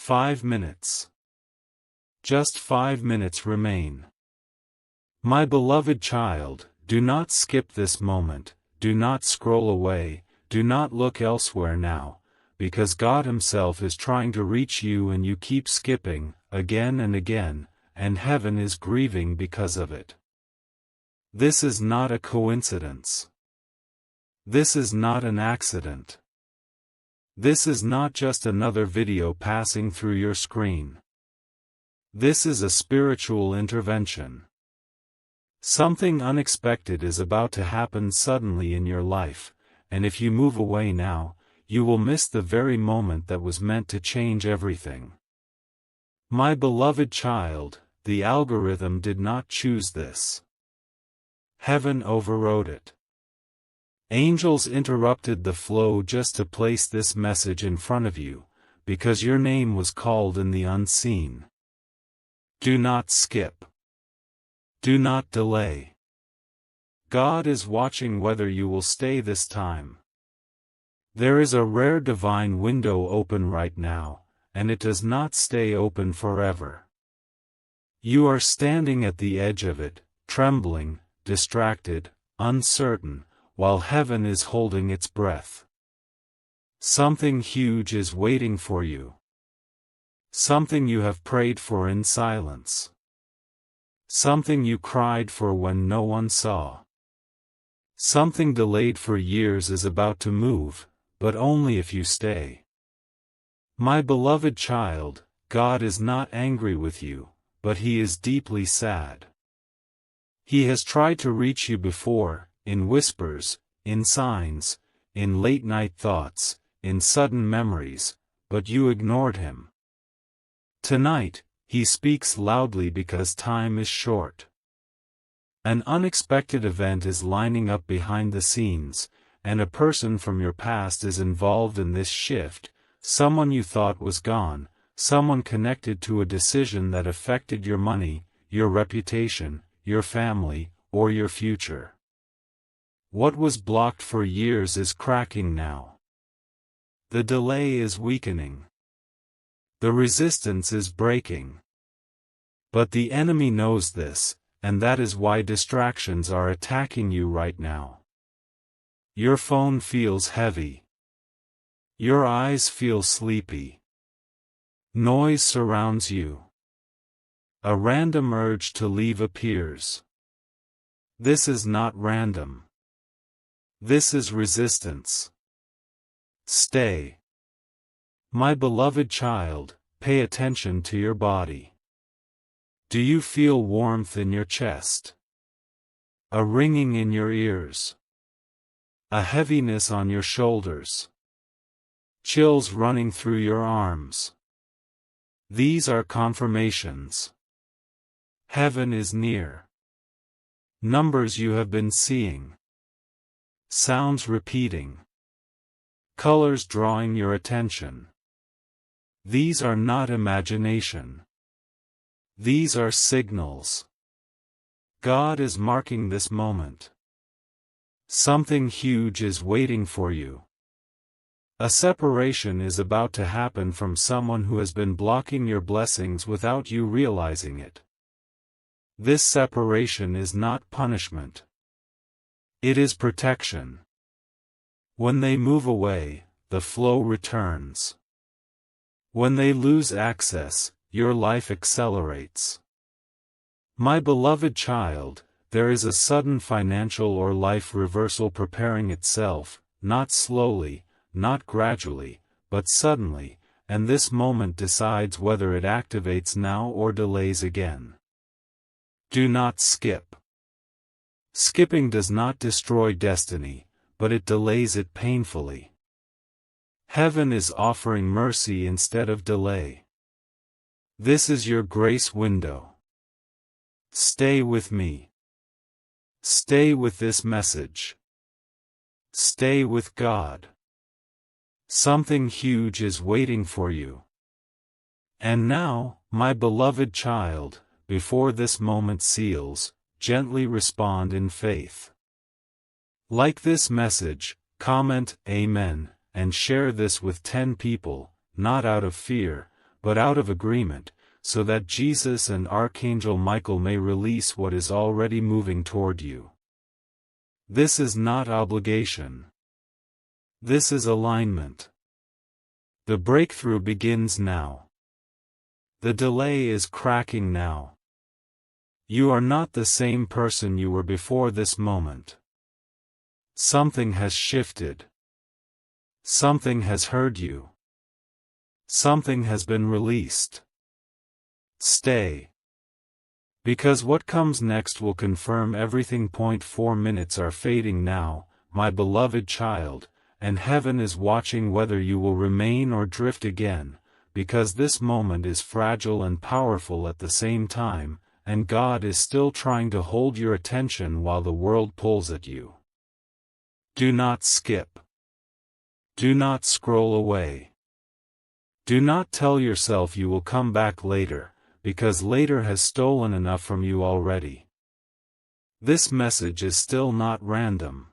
5 minutes. Just 5 minutes remain. My beloved child, do not skip this moment, do not scroll away, do not look elsewhere now, because God Himself is trying to reach you and you keep skipping, again and again, and heaven is grieving because of it. This is not a coincidence. This is not an accident. This is not just another video passing through your screen. This is a spiritual intervention. Something unexpected is about to happen suddenly in your life, and if you move away now, you will miss the very moment that was meant to change everything. My beloved child, the algorithm did not choose this. Heaven overrode it. Angels interrupted the flow just to place this message in front of you, because your name was called in the unseen. Do not skip. Do not delay. God is watching whether you will stay this time. There is a rare divine window open right now, and it does not stay open forever. You are standing at the edge of it, trembling, distracted, uncertain, while heaven is holding its breath. Something huge is waiting for you. Something you have prayed for in silence. Something you cried for when no one saw. Something delayed for years is about to move, but only if you stay. My beloved child, God is not angry with you, but He is deeply sad. He has tried to reach you before, in whispers, in signs, in late-night thoughts, in sudden memories, but you ignored Him. Tonight, He speaks loudly because time is short. An unexpected event is lining up behind the scenes, and a person from your past is involved in this shift, someone you thought was gone, someone connected to a decision that affected your money, your reputation, your family, or your future. What was blocked for years is cracking now. The delay is weakening. The resistance is breaking. But the enemy knows this, and that is why distractions are attacking you right now. Your phone feels heavy. Your eyes feel sleepy. Noise surrounds you. A random urge to leave appears. This is not random. This is resistance. Stay. My beloved child, pay attention to your body. Do you feel warmth in your chest? A ringing in your ears? A heaviness on your shoulders? Chills running through your arms? These are confirmations. Heaven is near. Numbers you have been seeing. Sounds repeating. Colors drawing your attention. These are not imagination. These are signals. God is marking this moment. Something huge is waiting for you. A separation is about to happen from someone who has been blocking your blessings without you realizing it. This separation is not punishment. It is protection. When they move away, the flow returns. When they lose access, your life accelerates. My beloved child, there is a sudden financial or life reversal preparing itself, not slowly, not gradually, but suddenly, and this moment decides whether it activates now or delays again. Do not skip. Skipping does not destroy destiny, but it delays it painfully. Heaven is offering mercy instead of delay. This is your grace window. Stay with me. Stay with this message. Stay with God. Something huge is waiting for you. And now, my beloved child, before this moment seals, gently respond in faith. Like this message, comment Amen, and share this with 10 people, not out of fear, but out of agreement, so that Jesus and Archangel Michael may release what is already moving toward you. This is not obligation. This is alignment. The breakthrough begins now. The delay is cracking now. You are not the same person you were before this moment. Something has shifted. Something has heard you. Something has been released. Stay. Because what comes next will confirm everything. 4 minutes are fading now, my beloved child, and heaven is watching whether you will remain or drift again, because this moment is fragile and powerful at the same time, and God is still trying to hold your attention while the world pulls at you. Do not skip. Do not scroll away. Do not tell yourself you will come back later, because later has stolen enough from you already. This message is still not random.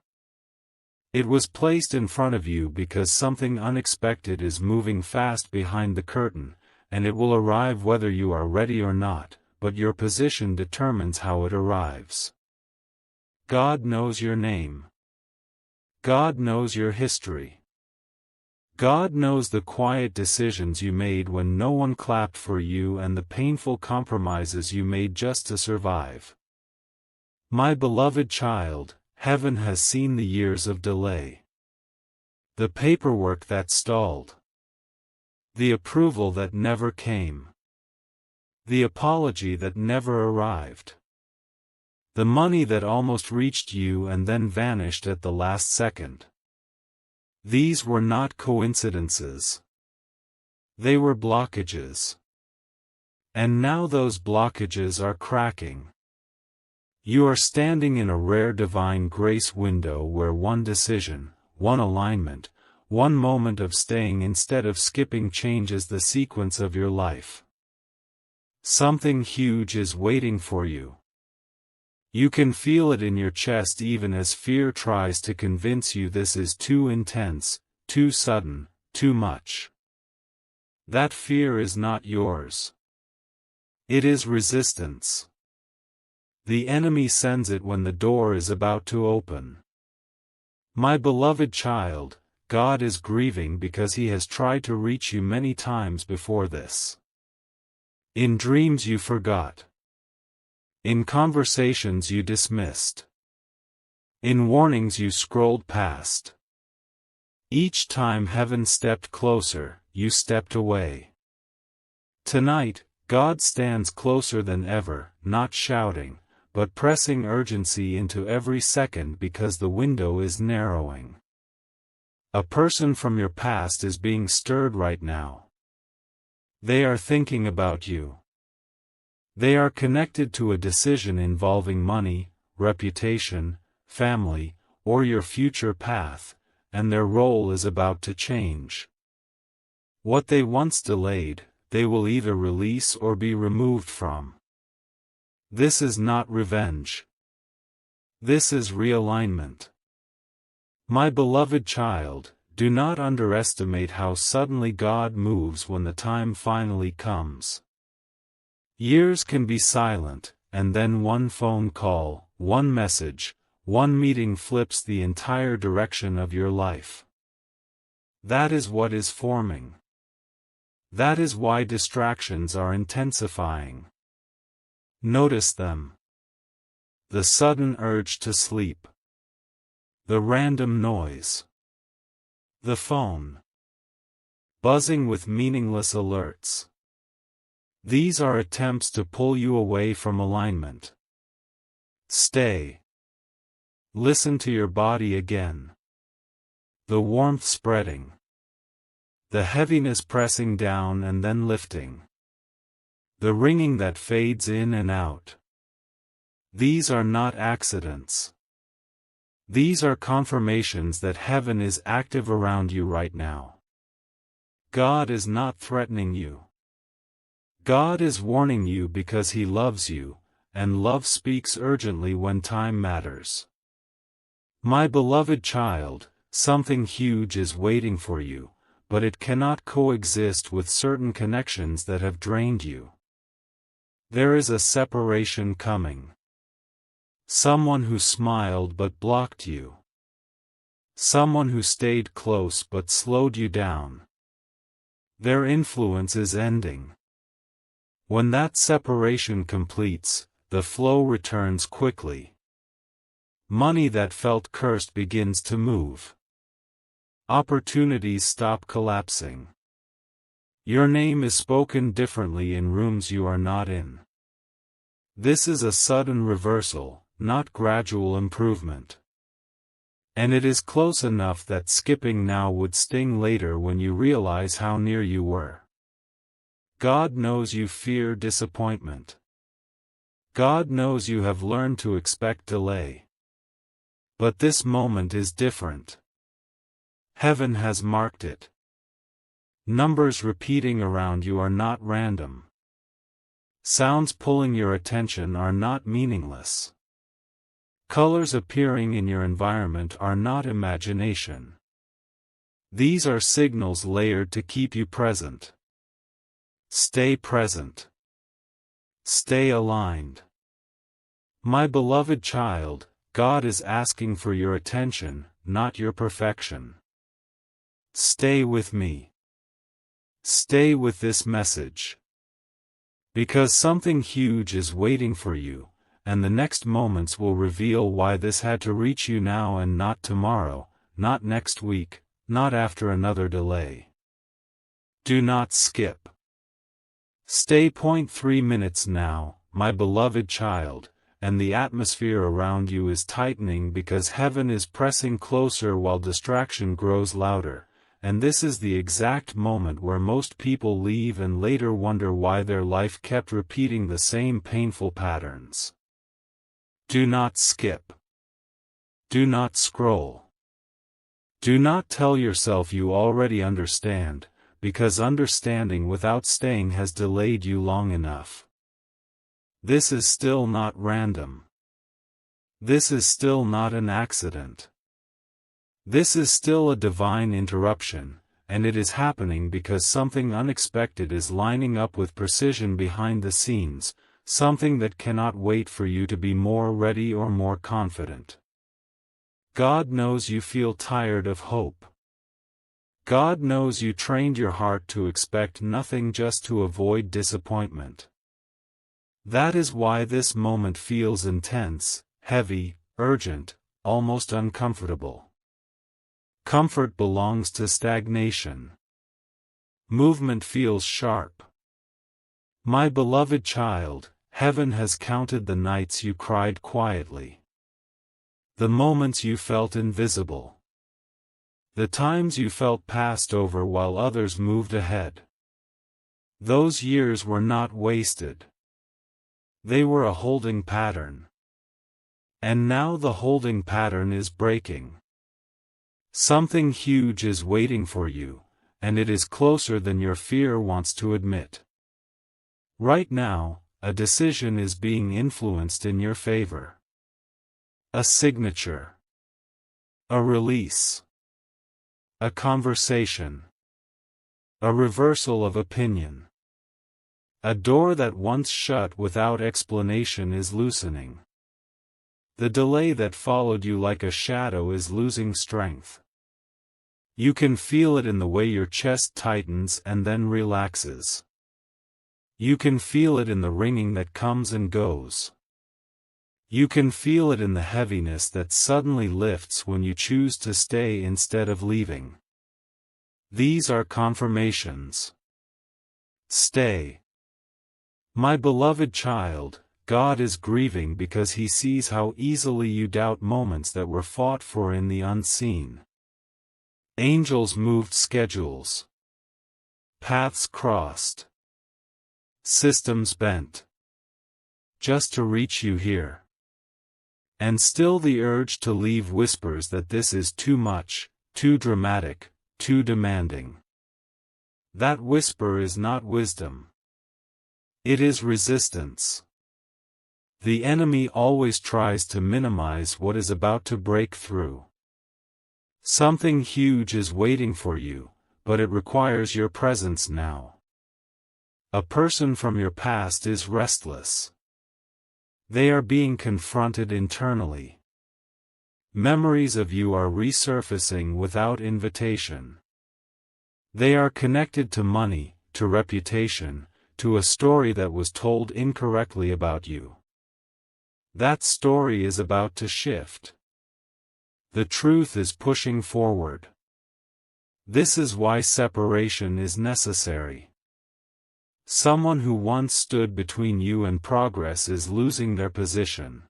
It was placed in front of you because something unexpected is moving fast behind the curtain, and it will arrive whether you are ready or not, but your position determines how it arrives. God knows your name. God knows your history. God knows the quiet decisions you made when no one clapped for you and the painful compromises you made just to survive. My beloved child, heaven has seen the years of delay. The paperwork that stalled. The approval that never came. The apology that never arrived. The money that almost reached you and then vanished at the last second. These were not coincidences. They were blockages. And now those blockages are cracking. You are standing in a rare divine grace window where one decision, one alignment, one moment of staying instead of skipping changes the sequence of your life. Something huge is waiting for you. You can feel it in your chest even as fear tries to convince you this is too intense, too sudden, too much. That fear is not yours. It is resistance. The enemy sends it when the door is about to open. My beloved child, God is grieving because He has tried to reach you many times before this. In dreams you forgot. In conversations you dismissed. In warnings you scrolled past. Each time heaven stepped closer, you stepped away. Tonight, God stands closer than ever, not shouting, but pressing urgency into every second because the window is narrowing. A person from your past is being stirred right now. They are thinking about you. They are connected to a decision involving money, reputation, family, or your future path, and their role is about to change. What they once delayed, they will either release or be removed from. This is not revenge. This is realignment. My beloved child, do not underestimate how suddenly God moves when the time finally comes. Years can be silent, and then one phone call, one message, one meeting flips the entire direction of your life. That is what is forming. That is why distractions are intensifying. Notice them. The sudden urge to sleep. The random noise. The phone. Buzzing with meaningless alerts. These are attempts to pull you away from alignment. Stay. Listen to your body again. The warmth spreading. The heaviness pressing down and then lifting. The ringing that fades in and out. These are not accidents. These are confirmations that heaven is active around you right now. God is not threatening you. God is warning you because He loves you, and love speaks urgently when time matters. My beloved child, something huge is waiting for you, but it cannot coexist with certain connections that have drained you. There is a separation coming. Someone who smiled but blocked you. Someone who stayed close but slowed you down. Their influence is ending. When that separation completes, the flow returns quickly. Money that felt cursed begins to move. Opportunities stop collapsing. Your name is spoken differently in rooms you are not in. This is a sudden reversal, not gradual improvement. And it is close enough that skipping now would sting later when you realize how near you were. God knows you fear disappointment. God knows you have learned to expect delay. But this moment is different. Heaven has marked it. Numbers repeating around you are not random. Sounds pulling your attention are not meaningless. Colors appearing in your environment are not imagination. These are signals layered to keep you present. Stay present. Stay aligned. My beloved child, God is asking for your attention, not your perfection. Stay with me. Stay with this message. Because something huge is waiting for you, and the next moments will reveal why this had to reach you now and not tomorrow, not next week, not after another delay. Do not skip. Stay 0.3 minutes now, my beloved child, and the atmosphere around you is tightening because heaven is pressing closer while distraction grows louder, and this is the exact moment where most people leave and later wonder why their life kept repeating the same painful patterns. Do not skip. Do not scroll. Do not tell yourself you already understand, because understanding without staying has delayed you long enough. This is still not random. This is still not an accident. This is still a divine interruption, and it is happening because something unexpected is lining up with precision behind the scenes, something that cannot wait for you to be more ready or more confident. God knows you feel tired of hope. God knows you trained your heart to expect nothing just to avoid disappointment. That is why this moment feels intense, heavy, urgent, almost uncomfortable. Comfort belongs to stagnation. Movement feels sharp. My beloved child, heaven has counted the nights you cried quietly. The moments you felt invisible. The times you felt passed over while others moved ahead. Those years were not wasted. They were a holding pattern. And now the holding pattern is breaking. Something huge is waiting for you, and it is closer than your fear wants to admit. Right now, a decision is being influenced in your favor. A signature. A release. A conversation. A reversal of opinion. A door that once shut without explanation is loosening. The delay that followed you like a shadow is losing strength. You can feel it in the way your chest tightens and then relaxes. You can feel it in the ringing that comes and goes. You can feel it in the heaviness that suddenly lifts when you choose to stay instead of leaving. These are confirmations. Stay. My beloved child, God is grieving because He sees how easily you doubt moments that were fought for in the unseen. Angels moved schedules. Paths crossed. Systems bent. Just to reach you here. And still the urge to leave whispers that this is too much, too dramatic, too demanding. That whisper is not wisdom. It is resistance. The enemy always tries to minimize what is about to break through. Something huge is waiting for you, but it requires your presence now. A person from your past is restless. They are being confronted internally. Memories of you are resurfacing without invitation. They are connected to money, to reputation, to a story that was told incorrectly about you. That story is about to shift. The truth is pushing forward. This is why separation is necessary. Someone who once stood between you and progress is losing their position.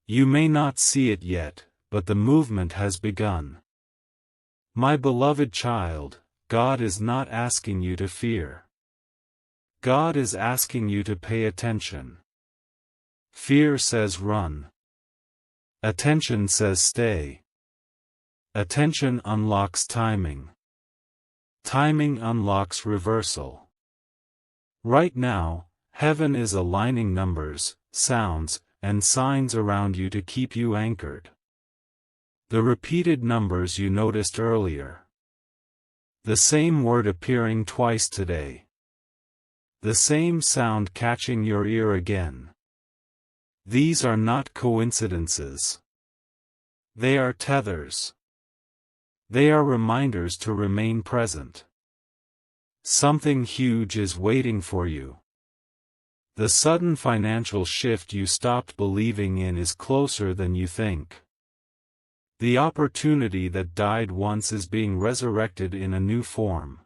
You may not see it yet, but the movement has begun. My beloved child, God is not asking you to fear. God is asking you to pay attention. Fear says run. Attention says stay. Attention unlocks timing. Timing unlocks reversal. Right now, heaven is aligning numbers, sounds, and signs around you to keep you anchored. The repeated numbers you noticed earlier. The same word appearing twice today. The same sound catching your ear again. These are not coincidences. They are tethers. They are reminders to remain present. Something huge is waiting for you. The sudden financial shift you stopped believing in is closer than you think. The opportunity that died once is being resurrected in a new form.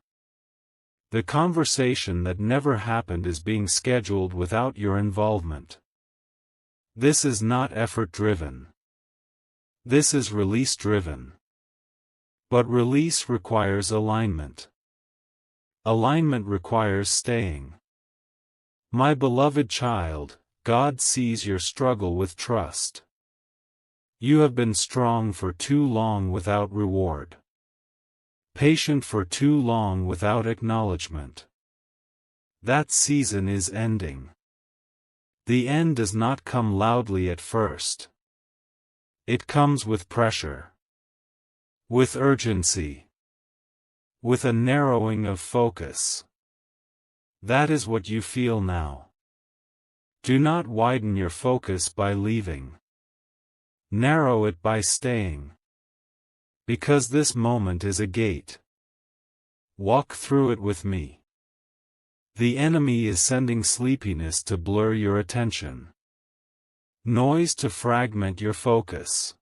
The conversation that never happened is being scheduled without your involvement. This is not effort-driven. This is release-driven. But release requires alignment. Alignment requires staying. My beloved child, God sees your struggle with trust. You have been strong for too long without reward. Patient for too long without acknowledgement. That season is ending. The end does not come loudly at first. It comes with pressure. With urgency. With a narrowing of focus. That is what you feel now. Do not widen your focus by leaving. Narrow it by staying. Because this moment is a gate. Walk through it with me. The enemy is sending sleepiness to blur your attention. Noise to fragment your focus.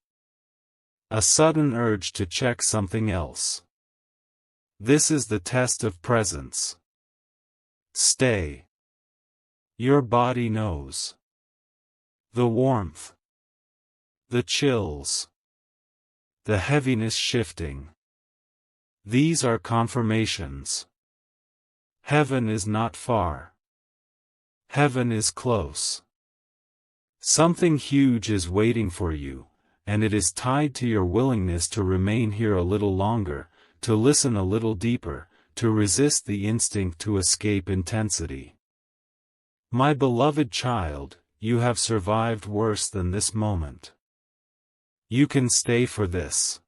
A sudden urge to check something else. This is the test of presence. Stay. Your body knows. The warmth. The chills. The heaviness shifting. These are confirmations. Heaven is not far. Heaven is close. Something huge is waiting for you, and it is tied to your willingness to remain here a little longer, to listen a little deeper, to resist the instinct to escape intensity. My beloved child, you have survived worse than this moment. You can stay for this.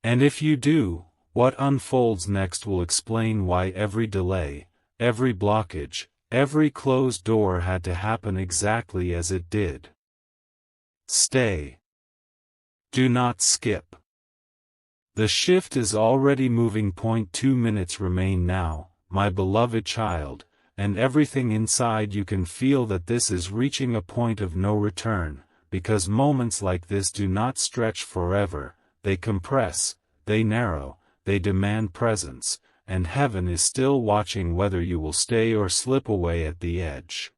And if you do, what unfolds next will explain why every delay, every blockage, every closed door had to happen exactly as it did. Stay. Do not skip. The shift is already moving. 2 minutes remain now, my beloved child, and everything inside you can feel that this is reaching a point of no return, because moments like this do not stretch forever, they compress, they narrow, they demand presence, and heaven is still watching whether you will stay or slip away at the edge.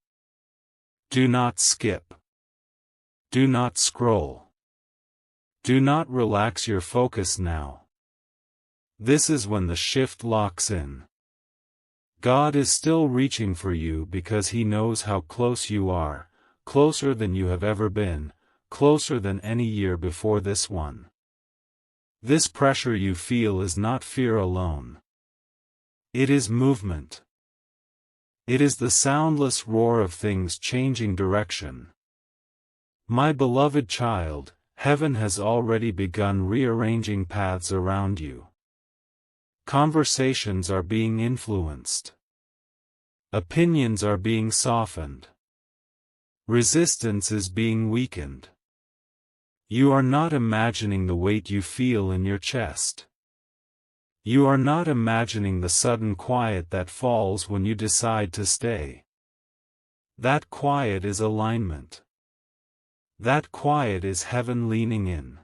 Do not skip. Do not scroll. Do not relax your focus now. This is when the shift locks in. God is still reaching for you because He knows how close you are, closer than you have ever been, closer than any year before this one. This pressure you feel is not fear alone. It is movement. It is the soundless roar of things changing direction. My beloved child, heaven has already begun rearranging paths around you. Conversations are being influenced. Opinions are being softened. Resistance is being weakened. You are not imagining the weight you feel in your chest. You are not imagining the sudden quiet that falls when you decide to stay. That quiet is alignment. That quiet is heaven leaning in.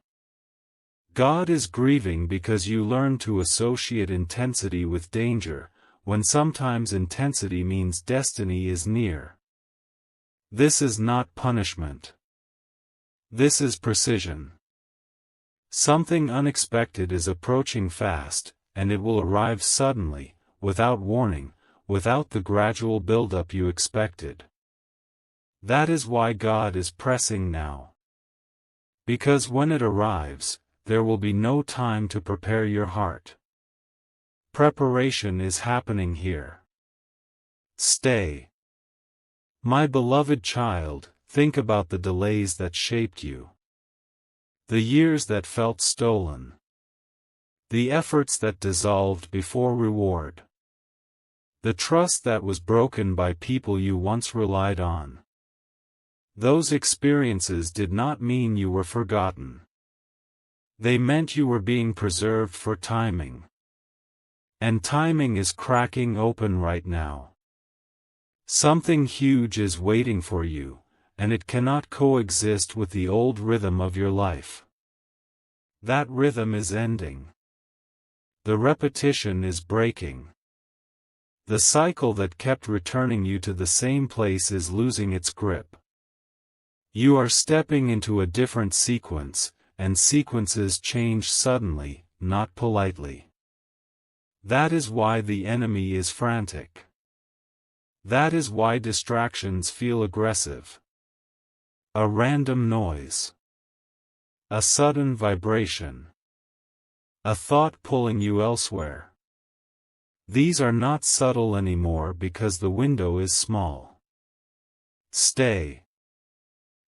God is grieving because you learn to associate intensity with danger, when sometimes intensity means destiny is near. This is not punishment. This is precision. Something unexpected is approaching fast, and it will arrive suddenly, without warning, without the gradual build-up you expected. That is why God is pressing now. Because when it arrives, there will be no time to prepare your heart. Preparation is happening here. Stay. My beloved child, think about the delays that shaped you. The years that felt stolen. The efforts that dissolved before reward. The trust that was broken by people you once relied on. Those experiences did not mean you were forgotten. They meant you were being preserved for timing. And timing is cracking open right now. Something huge is waiting for you, and it cannot coexist with the old rhythm of your life. That rhythm is ending. The repetition is breaking. The cycle that kept returning you to the same place is losing its grip. You are stepping into a different sequence, and sequences change suddenly, not politely. That is why the enemy is frantic. That is why distractions feel aggressive. A random noise. A sudden vibration. A thought pulling you elsewhere. These are not subtle anymore because the window is small. Stay.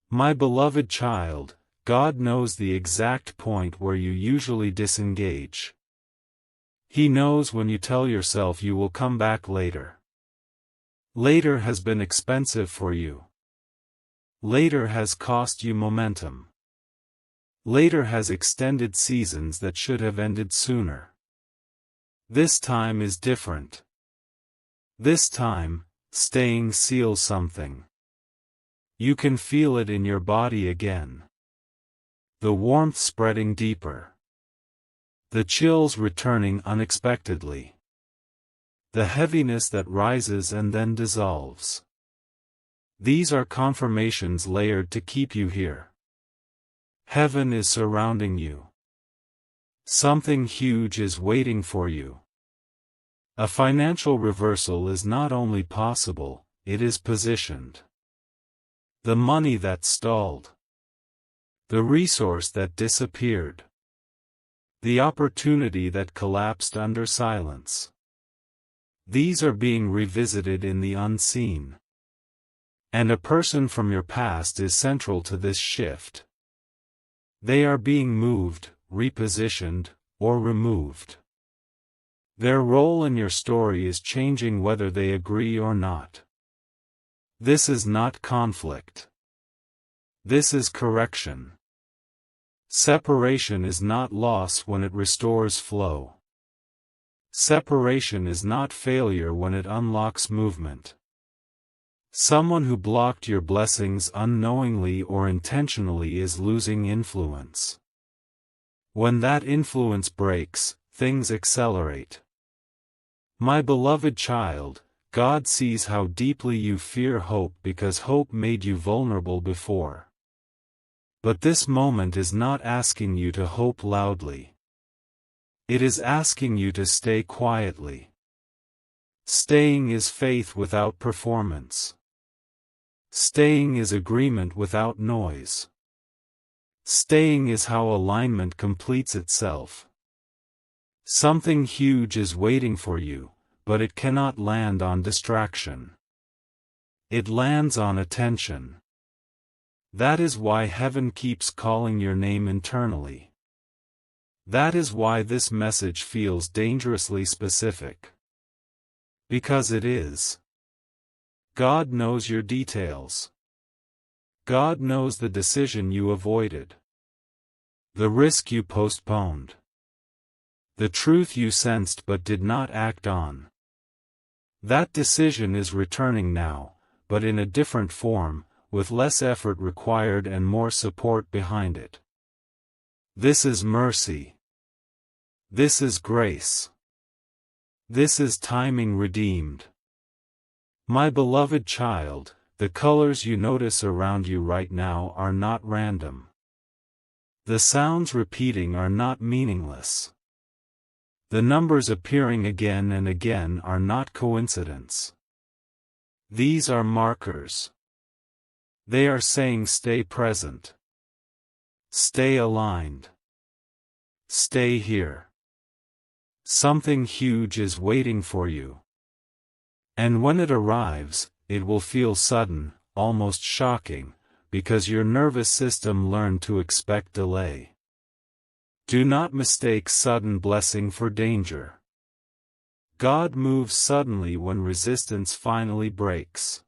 My beloved child, God knows the exact point where you usually disengage. He knows when you tell yourself you will come back later. Later has been expensive for you. Later has cost you momentum. Later has extended seasons that should have ended sooner. This time is different. This time, staying seals something. You can feel it in your body again. The warmth spreading deeper. The chills returning unexpectedly. The heaviness that rises and then dissolves. These are confirmations layered to keep you here. Heaven is surrounding you. Something huge is waiting for you. A financial reversal is not only possible, it is positioned. The money that stalled. The resource that disappeared. The opportunity that collapsed under silence. These are being revisited in the unseen. And a person from your past is central to this shift. They are being moved, repositioned, or removed. Their role in your story is changing whether they agree or not. This is not conflict. This is correction. Separation is not loss when it restores flow. Separation is not failure when it unlocks movement. Someone who blocked your blessings unknowingly or intentionally is losing influence. When that influence breaks, things accelerate. My beloved child, God sees how deeply you fear hope because hope made you vulnerable before. But this moment is not asking you to hope loudly. It is asking you to stay quietly. Staying is faith without performance. Staying is agreement without noise. Staying is how alignment completes itself. Something huge is waiting for you, but it cannot land on distraction. It lands on attention. That is why heaven keeps calling your name internally. That is why this message feels dangerously specific. Because it is. God knows your details. God knows the decision you avoided. The risk you postponed. The truth you sensed but did not act on. That decision is returning now, but in a different form, with less effort required and more support behind it. This is mercy. This is grace. This is timing redeemed. My beloved child, the colors you notice around you right now are not random. The sounds repeating are not meaningless. The numbers appearing again and again are not coincidence. These are markers. They are saying stay present. Stay aligned. Stay here. Something huge is waiting for you. And when it arrives, it will feel sudden, almost shocking, because your nervous system learned to expect delay. Do not mistake sudden blessing for danger. God moves suddenly when resistance finally breaks.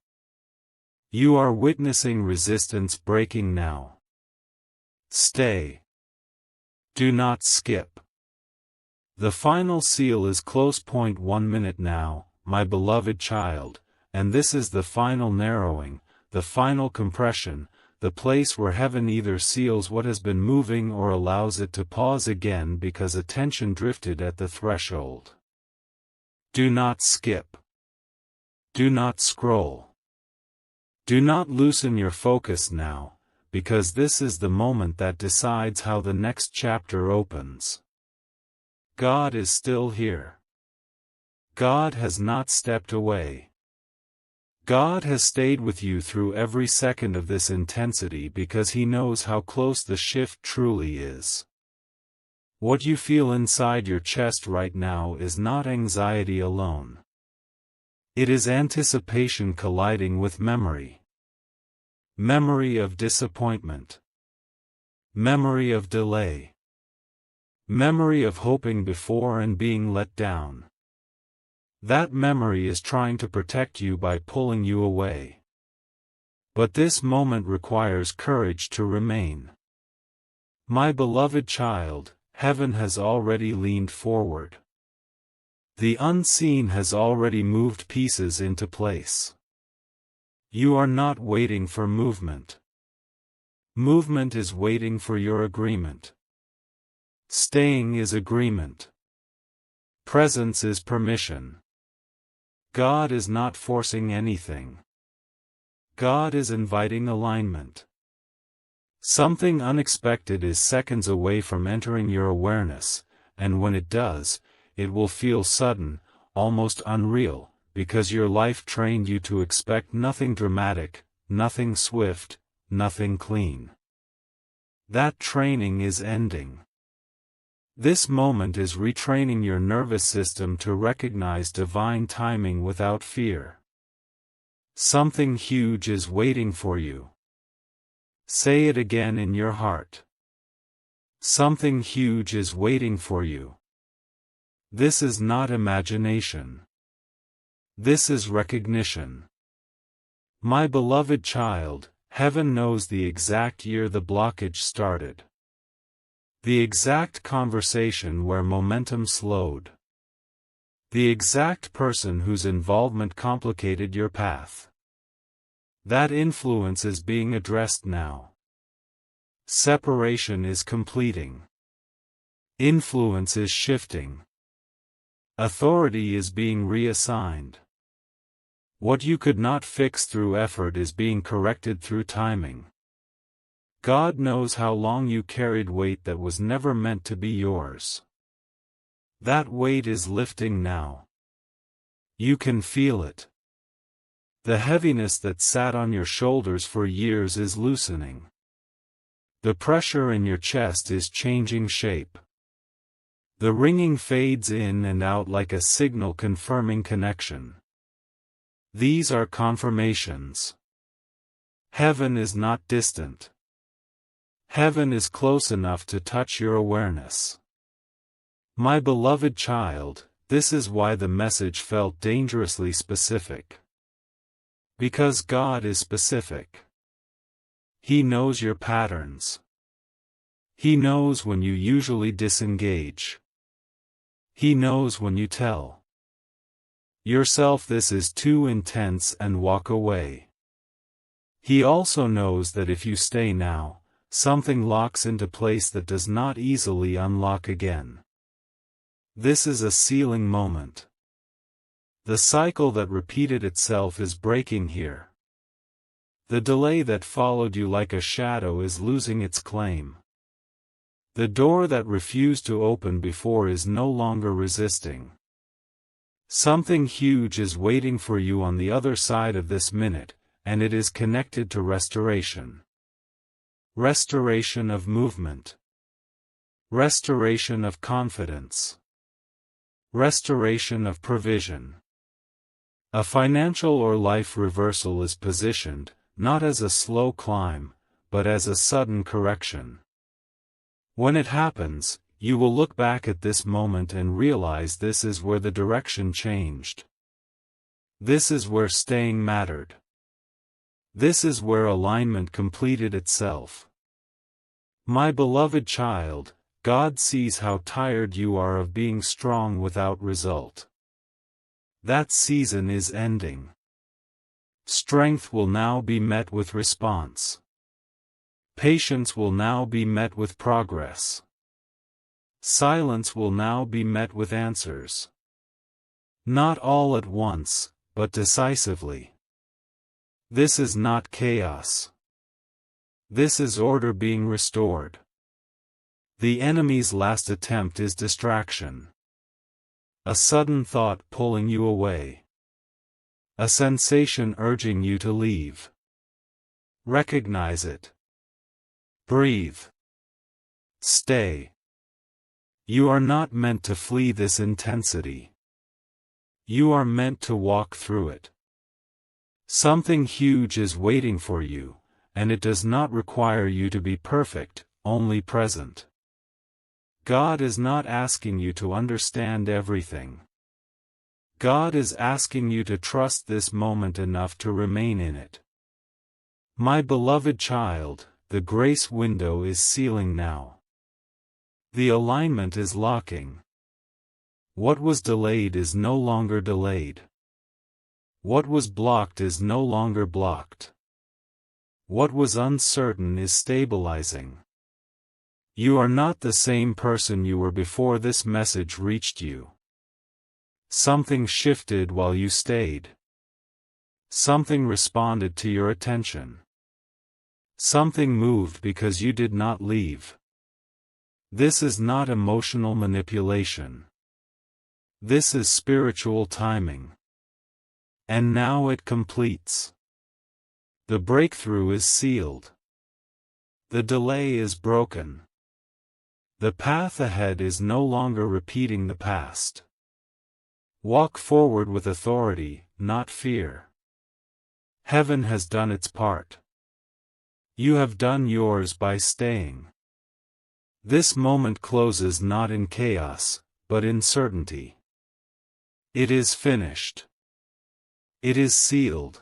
You are witnessing resistance breaking now. Stay. Do not skip. The final seal is close. 1 minute now, my beloved child, and this is the final narrowing, the final compression, the place where heaven either seals what has been moving or allows it to pause again because attention drifted at the threshold. Do not skip. Do not scroll. Do not loosen your focus now, because this is the moment that decides how the next chapter opens. God is still here. God has not stepped away. God has stayed with you through every second of this intensity because He knows how close the shift truly is. What you feel inside your chest right now is not anxiety alone. It is anticipation colliding with memory. Memory of disappointment. Memory of delay. Memory of hoping before and being let down. That memory is trying to protect you by pulling you away. But this moment requires courage to remain. My beloved child, heaven has already leaned forward. The unseen has already moved pieces into place. You are not waiting for movement. Movement is waiting for your agreement. Staying is agreement. Presence is permission. God is not forcing anything. God is inviting alignment. Something unexpected is seconds away from entering your awareness, and when it does, it will feel sudden, almost unreal, because your life trained you to expect nothing dramatic, nothing swift, nothing clean. That training is ending. This moment is retraining your nervous system to recognize divine timing without fear. Something huge is waiting for you. Say it again in your heart. Something huge is waiting for you. This is not imagination. This is recognition. My beloved child, heaven knows the exact year the blockage started. The exact conversation where momentum slowed. The exact person whose involvement complicated your path. That influence is being addressed now. Separation is completing. Influence is shifting. Authority is being reassigned. What you could not fix through effort is being corrected through timing. God knows how long you carried weight that was never meant to be yours. That weight is lifting now. You can feel it. The heaviness that sat on your shoulders for years is loosening. The pressure in your chest is changing shape. The ringing fades in and out like a signal confirming connection. These are confirmations. Heaven is not distant. Heaven is close enough to touch your awareness. My beloved child, this is why the message felt dangerously specific. Because God is specific. He knows your patterns. He knows when you usually disengage. He knows when you tell yourself this is too intense and walk away. He also knows that if you stay now, something locks into place that does not easily unlock again. This is a sealing moment. The cycle that repeated itself is breaking here. The delay that followed you like a shadow is losing its claim. The door that refused to open before is no longer resisting. Something huge is waiting for you on the other side of this minute, and it is connected to restoration. Restoration of movement. Restoration of confidence. Restoration of provision. A financial or life reversal is positioned, not as a slow climb, but as a sudden correction. When it happens, you will look back at this moment and realize this is where the direction changed. This is where staying mattered. This is where alignment completed itself. My beloved child, God sees how tired you are of being strong without result. That season is ending. Strength will now be met with response. Patience will now be met with progress. Silence will now be met with answers. Not all at once, but decisively. This is not chaos. This is order being restored. The enemy's last attempt is distraction. A sudden thought pulling you away. A sensation urging you to leave. Recognize it. Breathe. Stay. You are not meant to flee this intensity. You are meant to walk through it. Something huge is waiting for you, and it does not require you to be perfect, only present. God is not asking you to understand everything. God is asking you to trust this moment enough to remain in it. My beloved child, the grace window is sealing now. The alignment is locking. What was delayed is no longer delayed. What was blocked is no longer blocked. What was uncertain is stabilizing. You are not the same person you were before this message reached you. Something shifted while you stayed. Something responded to your attention. Something moved because you did not leave. This is not emotional manipulation. This is spiritual timing. And now it completes. The breakthrough is sealed. The delay is broken. The path ahead is no longer repeating the past. Walk forward with authority, not fear. Heaven has done its part. You have done yours by staying. This moment closes not in chaos, but in certainty. It is finished. It is sealed.